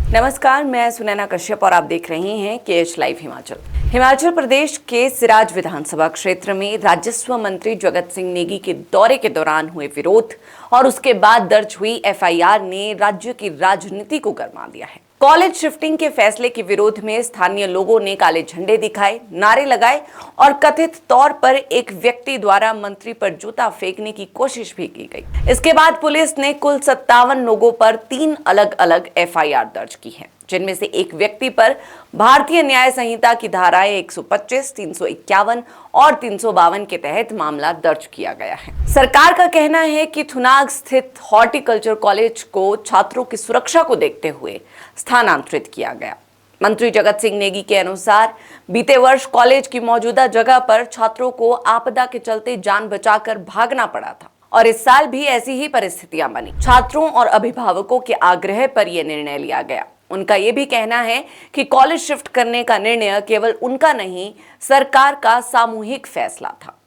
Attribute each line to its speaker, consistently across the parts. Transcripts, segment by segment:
Speaker 1: नमस्कार, मैं सुनैना कश्यप और आप देख रहे हैं KH लाइव हिमाचल। हिमाचल प्रदेश के सिराज विधानसभा क्षेत्र में राजस्व मंत्री जगत सिंह नेगी के दौरे के दौरान हुए विरोध और उसके बाद दर्ज हुई FIR ने राज्य की राजनीति को गरमा दिया है। कॉलेज शिफ्टिंग के फैसले के विरोध में स्थानीय लोगों ने काले झंडे दिखाए, नारे लगाए और कथित तौर पर एक व्यक्ति द्वारा मंत्री पर जूता फेंकने की कोशिश भी की गई। इसके बाद पुलिस ने कुल 57 लोगों पर 3 अलग अलग FIR दर्ज की है, जिनमें से एक व्यक्ति पर भारतीय न्याय संहिता की धाराएं 125, 351 और 352 के तहत मामला दर्ज किया गया है। सरकार का कहना है कि थुनाग स्थित हॉर्टिकल्चर कॉलेज को छात्रों की सुरक्षा को देखते हुए स्थानांतरित किया गया। मंत्री जगत सिंह नेगी के अनुसार बीते वर्ष कॉलेज की मौजूदा जगह पर छात्रों को आपदा के चलते जान बचाकर भागना पड़ा था और इस साल भी ऐसी ही परिस्थितियां बनी। छात्रों और अभिभावकों के आग्रह पर यह निर्णय लिया गया। उनका यह भी कहना है कि कॉलेज शिफ्ट करने का निर्णय केवल उनका नहीं, सरकार का सामूहिक फैसला था।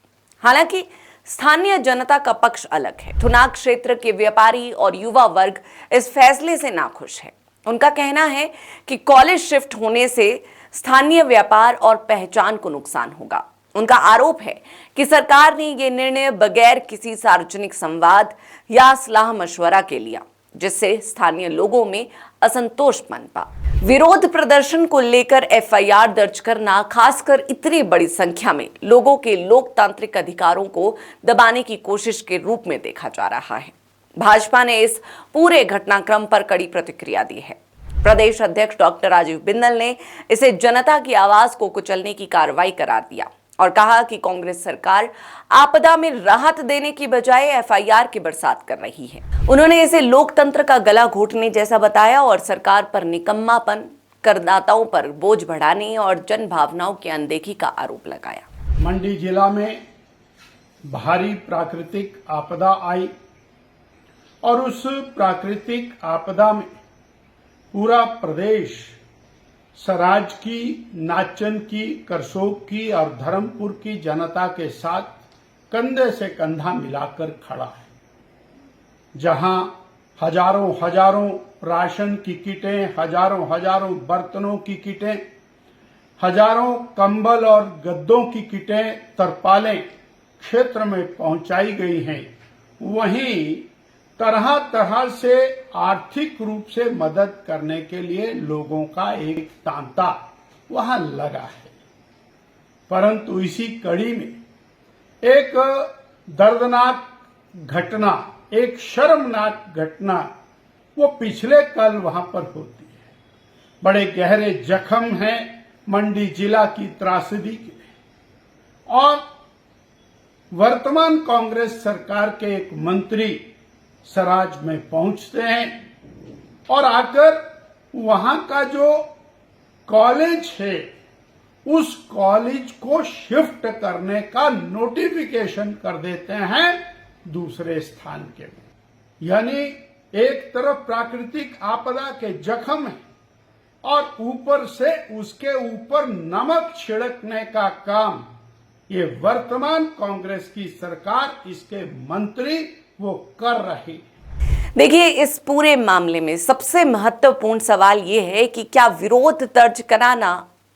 Speaker 1: हालांकि स्थानीय जनता का पक्ष अलग है। थुनाग क्षेत्र के व्यापारी और युवा वर्ग इस फैसले से नाखुश है। उनका कहना है कि कॉलेज शिफ्ट होने से स्थानीय व्यापार और पहचान को नुकसान होगा। उनका आरोप है कि सरकार ने यह निर्णय बगैर किसी सार्वजनिक संवाद या सलाह मशवरा के लिया, जिससे स्थानीय लोगों में असंतोष पनपा। विरोध प्रदर्शन को लेकर FIR दर्ज करना खासकर इतनी बड़ी संख्या में लोगों के लोकतांत्रिक अधिकारों को दबाने की कोशिश के रूप में देखा जा रहा है। भाजपा ने इस पूरे घटनाक्रम पर कड़ी प्रतिक्रिया दी है। प्रदेश अध्यक्ष डॉक्टर राजीव बिंदल ने इसे जनता की आवाज को कुचलने की कार्रवाई करार दिया और कहा कि कांग्रेस सरकार आपदा में राहत देने की बजाय FIR की बरसात कर रही है। उन्होंने इसे लोकतंत्र का गला घोटने जैसा बताया और सरकार पर निकम्मापन, करदाताओं पर बोझ बढ़ाने और जन भावनाओं की अनदेखी का आरोप लगाया।
Speaker 2: मंडी जिला में भारी प्राकृतिक आपदा आई और उस प्राकृतिक आपदा में पूरा प्रदेश सराज की, नाचन की, करसोग की और धर्मपुर की जनता के साथ कंधे से कंधा मिलाकर खड़ा है। जहां हजारों राशन की किटें, हजारों बर्तनों की किटें, हजारों कंबल और गद्दों की किटें, तरपालें क्षेत्र में पहुंचाई गई हैं, वहीं तरह तरह से आर्थिक रूप से मदद करने के लिए लोगों का एक तांता वहां लगा है। परंतु इसी कड़ी में एक दर्दनाक घटना, एक शर्मनाक घटना वो पिछले कल वहां पर होती है। बड़े गहरे जख्म हैं मंडी जिला की त्रासदी के और वर्तमान कांग्रेस सरकार के एक मंत्री सराज में पहुंचते हैं और आकर वहां का जो कॉलेज है उस कॉलेज को शिफ्ट करने का नोटिफिकेशन कर देते हैं दूसरे स्थान के में। यानी एक तरफ प्राकृतिक आपदा के जख्म है और ऊपर से उसके ऊपर नमक छिड़कने का काम ये वर्तमान कांग्रेस की सरकार, इसके मंत्री वो कर रही।
Speaker 1: देखिए, इस पूरे मामले में सबसे महत्वपूर्ण सवाल ये है कि क्या विरोध दर्ज कराना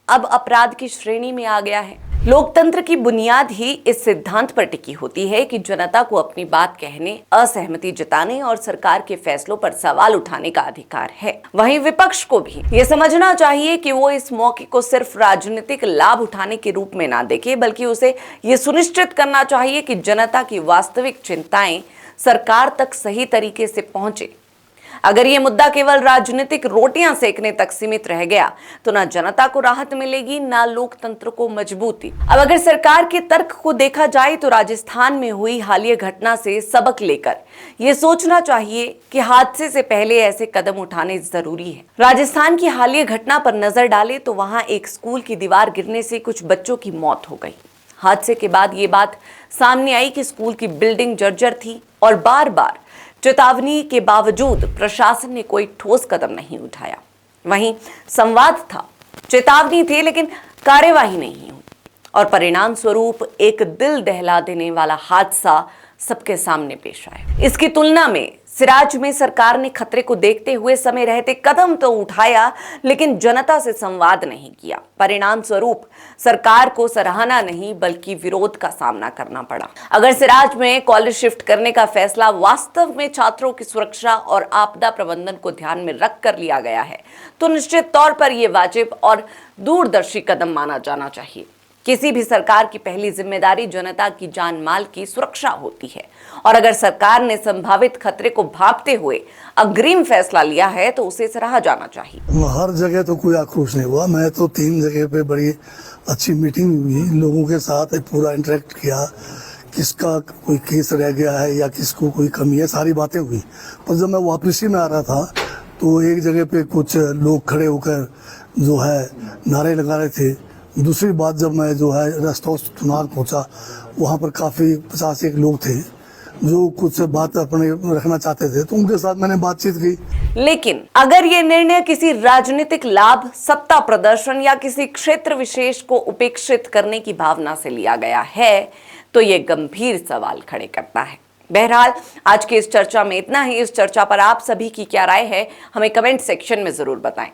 Speaker 1: अब अपराध की श्रेणी में आ गया है। लोकतंत्र की बुनियाद ही इस सिद्धांत पर टिकी होती है कि जनता को अपनी बात कहने, असहमति जताने और सरकार के फैसलों पर सवाल उठाने का अधिकार है। वहीं विपक्ष को भी ये समझना चाहिए कि वो इस मौके को सिर्फ राजनीतिक लाभ उठाने के रूप में ना देखे, बल्कि उसे ये सुनिश्चित करना चाहिए कि जनता की वास्तविक चिंताएं सरकार तक सही तरीके से पहुंचे। अगर ये मुद्दा केवल राजनीतिक रोटियां सेकने तक सीमित रह गया तो ना जनता को राहत मिलेगी, ना लोकतंत्र को मजबूती। अब अगर सरकार के तर्क को देखा जाए तो राजस्थान में हुई हालिया घटना से सबक लेकर ये सोचना चाहिए कि हादसे से पहले ऐसे कदम उठाने जरूरी है। राजस्थान की हालिया घटना पर नजर डालें तो वहां एक स्कूल की दीवार गिरने से कुछ बच्चों की मौत हो गई। हादसे के बाद ये बात सामने आई कि स्कूल की बिल्डिंग जर्जर थी और बार बार चेतावनी के बावजूद प्रशासन ने कोई ठोस कदम नहीं उठाया। वहीं संवाद था, चेतावनी थी, लेकिन कार्यवाही नहीं हुई और परिणाम स्वरूप एक दिल दहला देने वाला हादसा सबके सामने पेश आया। इसकी तुलना में सिराज में सरकार ने खतरे को देखते हुए समय रहते कदम तो उठाया, लेकिन जनता से संवाद नहीं किया। परिणाम स्वरूप सरकार को सराहना नहीं बल्कि विरोध का सामना करना पड़ा। अगर सिराज में कॉलेज शिफ्ट करने का फैसला वास्तव में छात्रों की सुरक्षा और आपदा प्रबंधन को ध्यान में रख कर लिया गया है, तो निश्चित तौर पर यह वाजिब और दूरदर्शी कदम माना जाना चाहिए। किसी भी सरकार की पहली जिम्मेदारी जनता की जान माल की सुरक्षा होती है, और अगर सरकार ने संभावित खतरे को भांपते हुए अग्रिम फैसला लिया है तो उसे सराहा जाना चाहिए।
Speaker 3: हर जगह तो कोई आक्रोश नहीं हुआ। मैं तो 3 जगह पे बड़ी अच्छी मीटिंग हुई, लोगों के साथ पूरा इंटरेक्ट किया, किसका कोई केस रह गया है या किसको कोई कमी है, सारी बातें हुई। पर जब मैं वापसी में आ रहा था तो एक जगह पे कुछ लोग खड़े होकर जो है नारे लगा रहे थे। दूसरी बात, जब मैं जो है रेस्ट हाउस चुनाव पहुंचा, वहाँ पर काफ़ी 50-1 लोग थे जो कुछ बात अपने रखना चाहते थे, तो उनके साथ मैंने बातचीत की।
Speaker 1: लेकिन अगर ये निर्णय किसी राजनीतिक लाभ, सत्ता प्रदर्शन या किसी क्षेत्र विशेष को उपेक्षित करने की भावना से लिया गया है तो ये गंभीर सवाल खड़े करता है। बहरहाल आज की इस चर्चा में इतना ही। इस चर्चा पर आप सभी की क्या राय है, हमें कमेंट सेक्शन में जरूर बताएं।